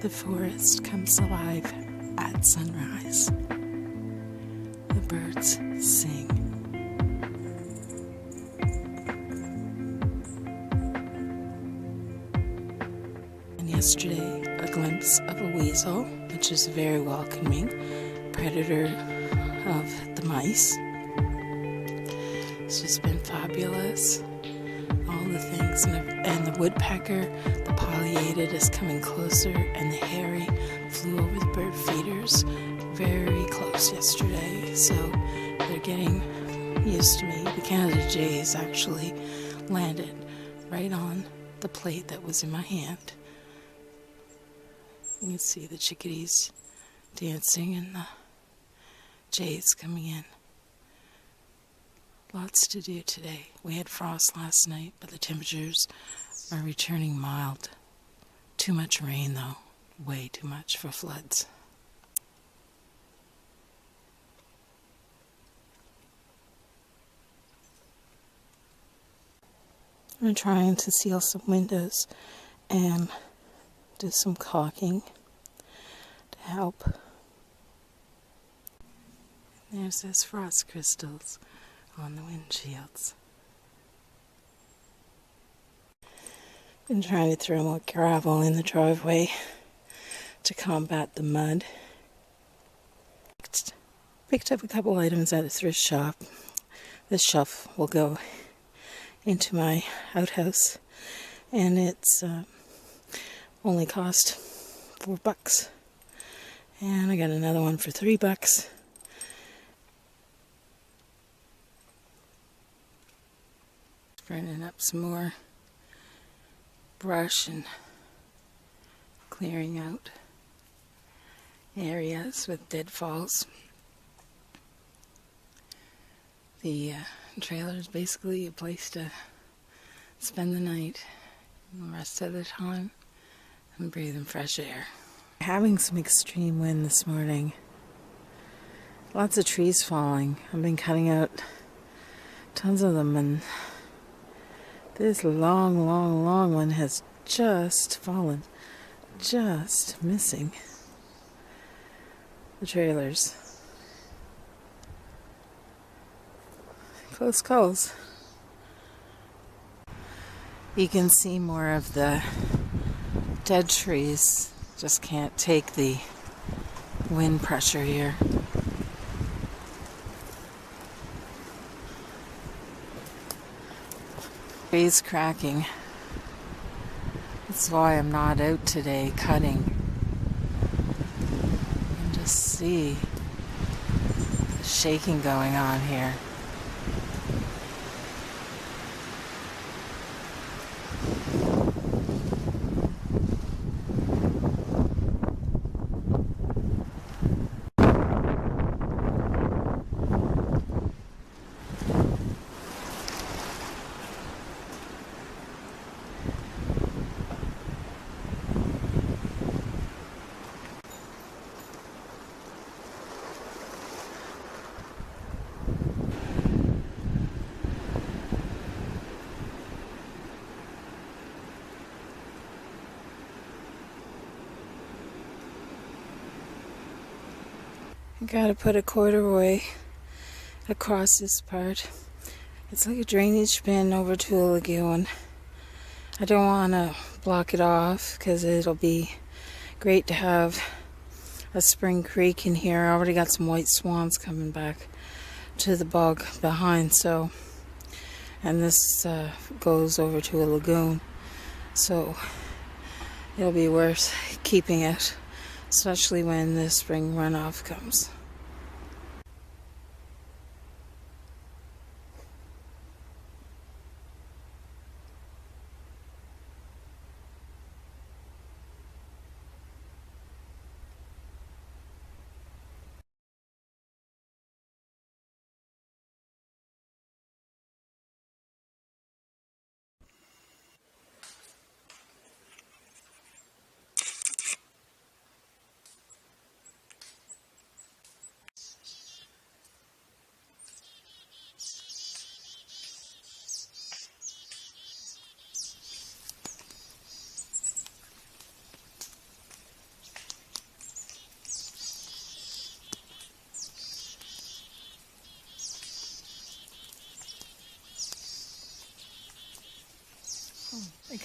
The forest comes alive at sunrise. The birds sing. And yesterday, a glimpse of a weasel, which is very welcoming, predator of the mice. It's just been fabulous. All the things, and the woodpecker, the pileated is coming closer, and the hairy flew over the bird feeders very close yesterday, so they're getting used to me. The Canada jays actually landed right on the plate that was in my hand. You can see the chickadees dancing and the jays coming in. Lots to do today. We had frost last night, but the temperatures are returning mild. Too much rain, though. Way too much for floods. I'm trying to seal some windows and do some caulking to help. And there's those frost crystals on the windshields. Been trying to throw more gravel in the driveway to combat the mud. Picked up a couple items at a thrift shop. This shelf will go into my outhouse, and it's only cost $4. And I got another one for $3. Burning up some more brush and clearing out areas with deadfalls. The trailer is basically a place to spend the night, and the rest of the time I'm breathing fresh air. Having some extreme wind this morning. Lots of trees falling. I've been cutting out tons of them, and this long one has just fallen, just missing the trailers. Close calls. You can see more of the dead trees. Just can't take the wind pressure here. Trees cracking. That's why I'm not out today cutting. You can just see the shaking going on here. I gotta put a corduroy across this part. It's like a drainage bin over to a lagoon. I don't want to block it off because it'll be great to have a spring creek in here. I already got some white swans coming back to the bog behind, so, and this goes over to a lagoon, so it'll be worth keeping it, especially when the spring runoff comes.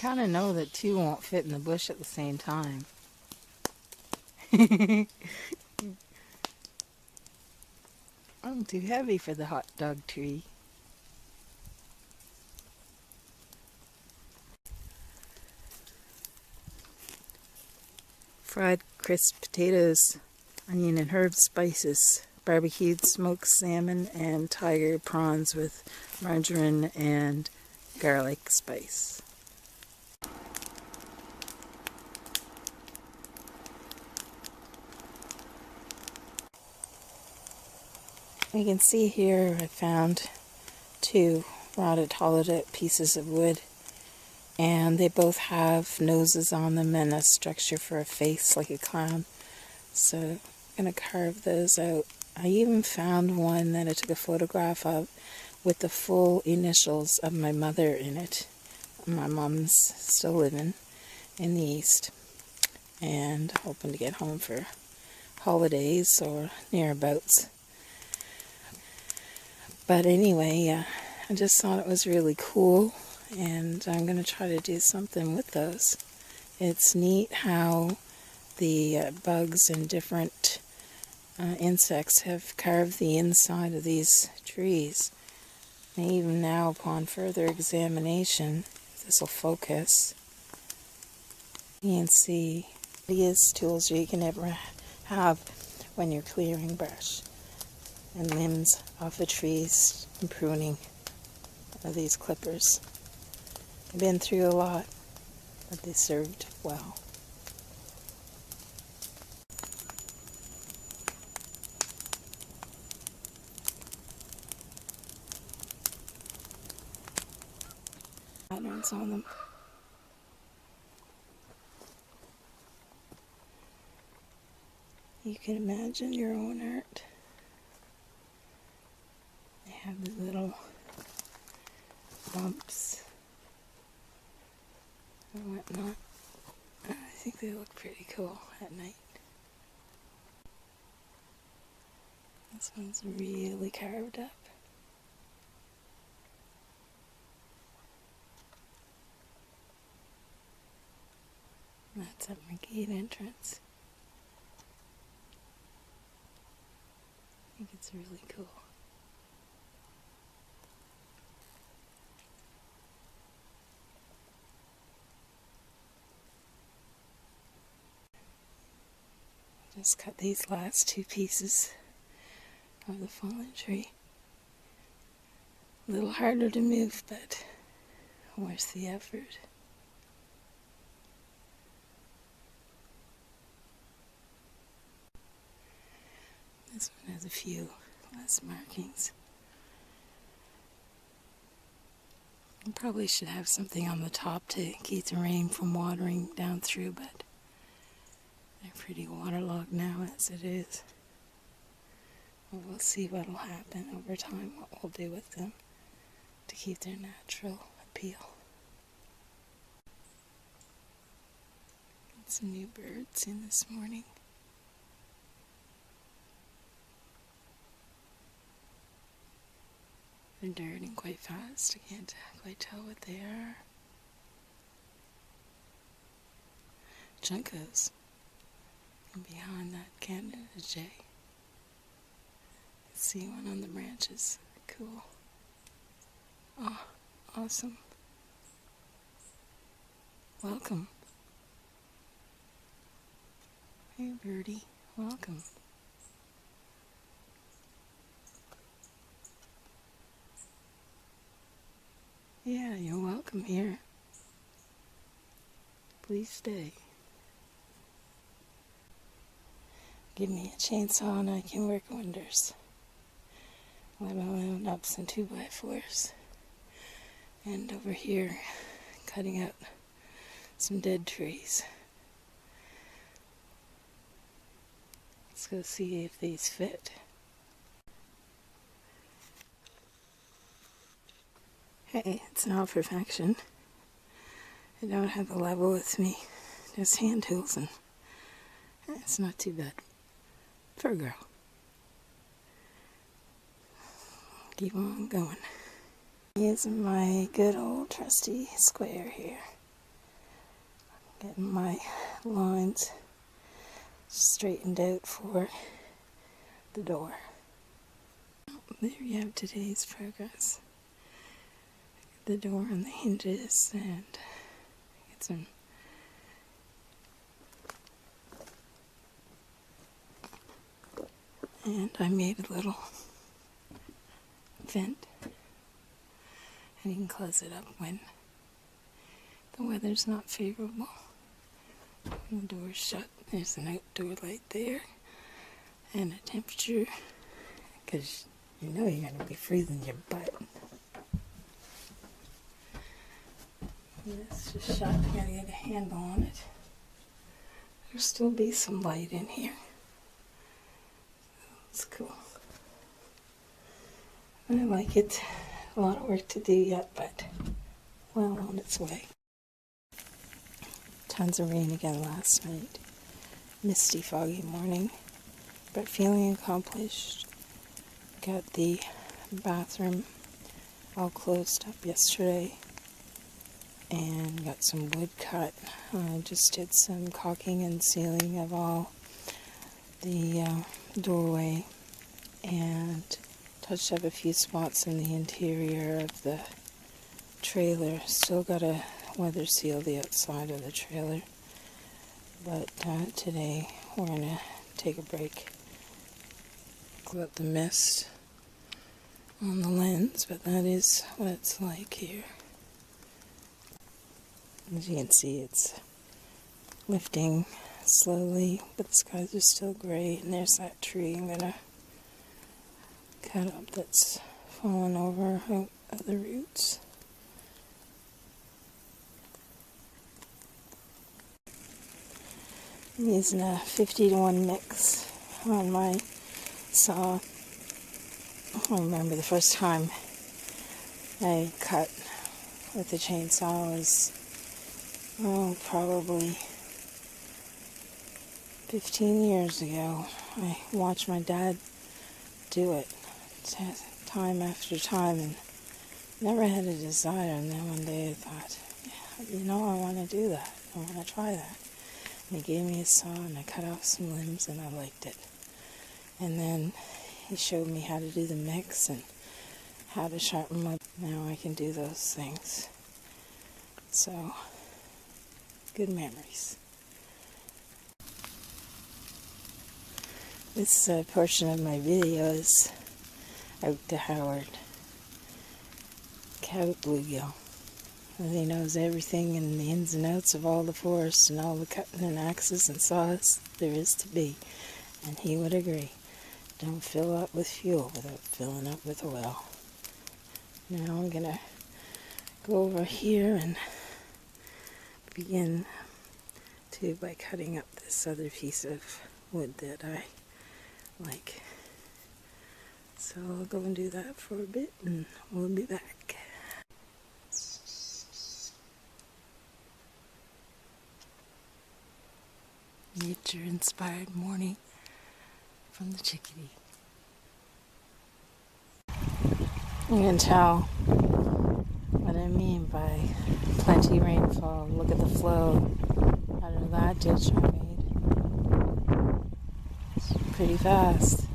kind of know that two won't fit in the bush at the same time. I'm too heavy for the hot dog tree. Fried crisp potatoes, onion and herb spices, barbecued smoked salmon, and tiger prawns with margarine and garlic spice. You can see here I found 2 rotted hollowed pieces of wood, and they both have noses on them and a structure for a face like a clown. So I'm going to carve those out. I even found one that I took a photograph of with the full initials of my mother in it. My mom's still living in the East and hoping to get home for holidays or nearabouts. But anyway, I just thought it was really cool, and I'm going to try to do something with those. It's neat how the bugs and different insects have carved the inside of these trees. And even now, upon further examination, if this will focus, you can see these tools you can ever have when you're clearing brush and limbs off the trees and pruning of these clippers. I've been through a lot, but they served well. Patterns on them. You can imagine your own art. They have the little bumps and whatnot. I think they look pretty cool at night. This one's really carved up. That's at my gate entrance. I think it's really cool. Just cut these last 2 pieces of the fallen tree. A little harder to move, but worth the effort. This one has a few less markings. I probably should have something on the top to keep the rain from watering down through, but they're pretty waterlogged now as it is. Well, we'll see what will happen over time, what we'll do with them to keep their natural appeal. Got some new birds in this morning. They're darting quite fast. I can't quite tell what they are. Juncos. And behind that Canada jay. I see one on the branches. Cool. Oh, awesome. Welcome. Hey birdie, welcome. Yeah, you're welcome here. Please stay. Give me a chainsaw and I can work wonders. I have my own ups and 2x4s. And over here, cutting out some dead trees. Let's go see if these fit. Hey, it's not perfection. I don't have a level with me. Just hand tools and it's not too bad for a girl. Keep on going. Using my good old trusty square here. Getting my lines straightened out for the door. There you have today's progress. The door and the hinges, and get some and I made a little vent, and you can close it up when the weather's not favorable. When the door's shut, there's an outdoor light there and a temperature, because you know you're going to be freezing your butt. It's just shut, you gotta get a handle on it. There'll still be some light in here. It's cool. I like it. A lot of work to do yet, but well on its way. Tons of rain again last night. Misty, foggy morning, but feeling accomplished. Got the bathroom all closed up yesterday and got some wood cut. I just did some caulking and sealing of all the doorway and touched up a few spots in the interior of the trailer. Still got to weather seal the outside of the trailer, but today we're going to take a break. Clear out the mist on the lens, but that is what it's like here. As you can see, it's lifting slowly, but the skies are still gray, and there's that tree I'm gonna cut up that's fallen over out of the roots. I'm using a 50-to-1 mix on my saw. I remember the first time I cut with the chainsaw was, probably 15 years ago. I watched my dad do it time after time and never had a desire, and then one day I thought, yeah, you know, I want to do that. I want to try that. And he gave me a saw and I cut off some limbs and I liked it. And then he showed me how to do the mix and how to sharpen my... Now I can do those things. So, good memories. This portion of my video is out to Howard, Cow Bluegill. He knows everything and the ins and outs of all the forest and all the cutting and axes and saws there is to be. And he would agree. Don't fill up with fuel without filling up with oil. Now I'm going to go over here and begin by cutting up this other piece of wood that I like. So I'll go and do that for a bit and we'll be back. Nature-inspired morning from the chickadee. You can tell what I mean by plenty rainfall. Look at the flow out of that ditch I made. It's pretty fast.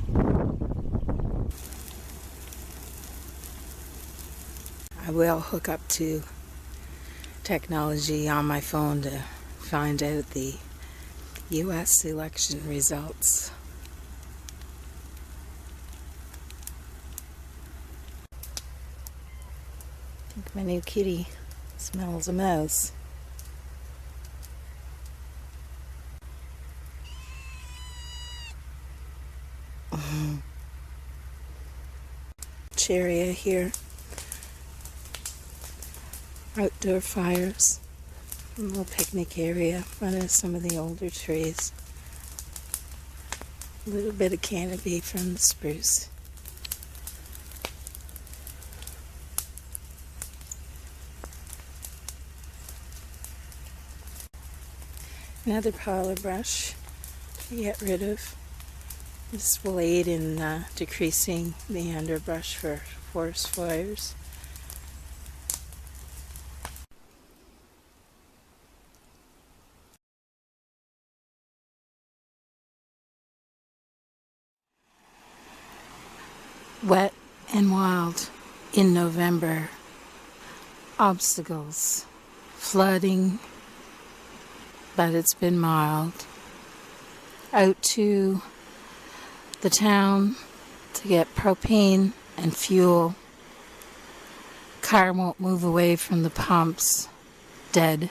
I will hook up to technology on my phone to find out the U.S. election results. I think my new kitty smells a mouse. Area here. Outdoor fires. A little picnic area under some of the older trees. A little bit of canopy from the spruce. Another pile of brush to get rid of. This will aid in decreasing the underbrush for forest fires. Wet and wild in November. Obstacles. Flooding, but it's been mild. Out to the town to get propane and fuel. Car won't move away from the pumps. Dead.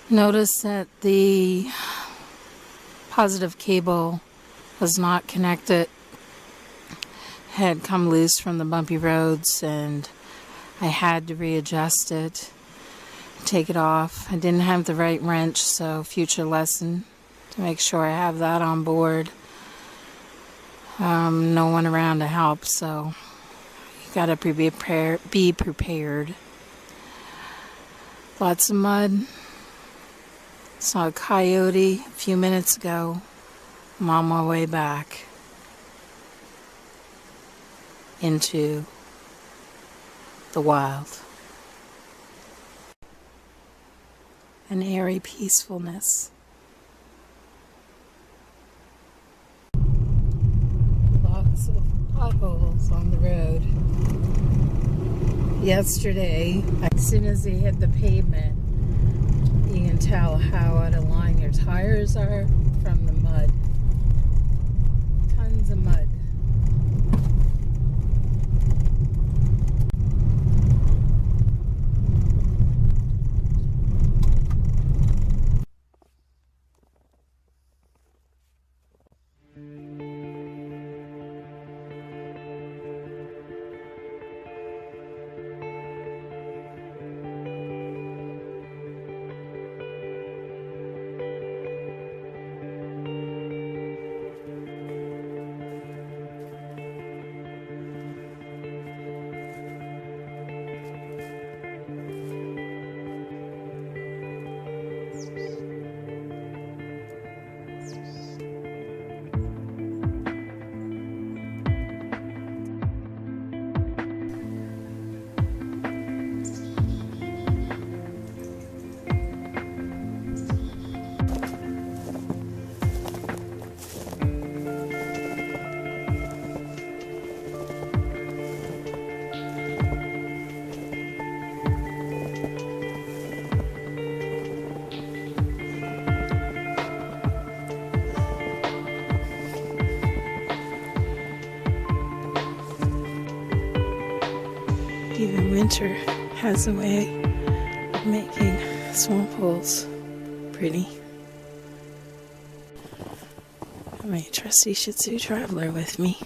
Notice that the positive cable was not connected. Had come loose from the bumpy roads and I had to readjust it, take it off. I didn't have the right wrench, so future lesson to make sure I have that on board. No one around to help, so you gotta be prepared. Lots of mud. Saw a coyote a few minutes ago. I'm on my way back into the wild. An airy peacefulness. Lots of potholes on the road. Yesterday, as soon as they hit the pavement, you can tell how out of line your tires are from the mud. Tons of mud. Even winter has a way of making swamp holes pretty. Got my trusty Shih Tzu Traveler with me.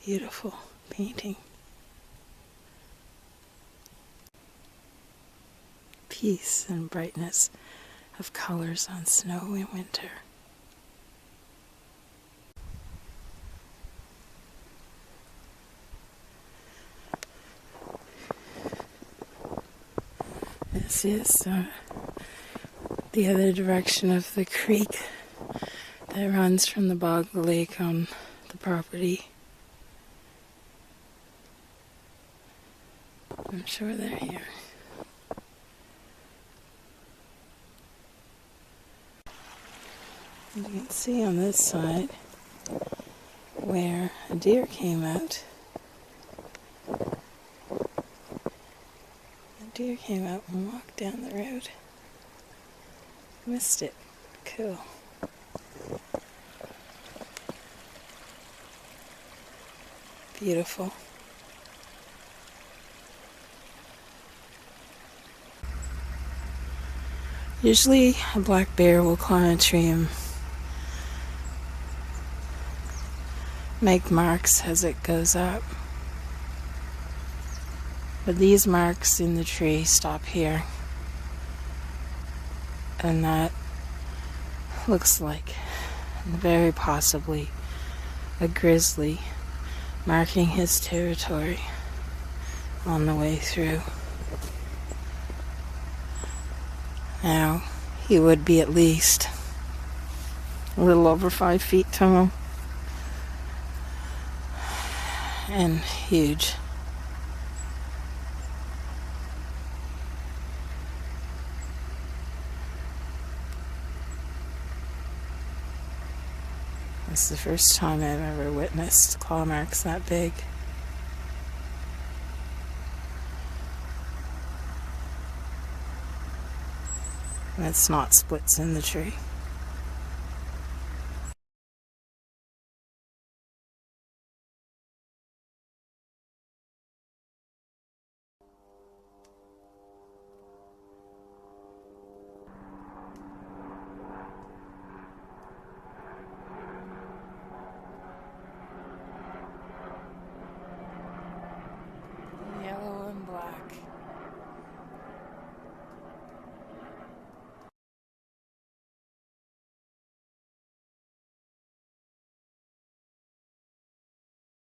Beautiful painting. Peace and brightness of colors on snow in winter. This is the other direction of the creek that runs from the bog lake on the property. I'm sure they're here. You can see on this side where a deer came out. A deer came out and walked down the road. Missed it. Cool. Beautiful. Usually a black bear will climb a tree and make marks as it goes up. But these marks in the tree stop here. And that looks like very possibly a grizzly marking his territory on the way through. Now, he would be at least a little over 5 feet tall, and huge. This is the first time I've ever witnessed claw marks that big. And it's not splits in the tree.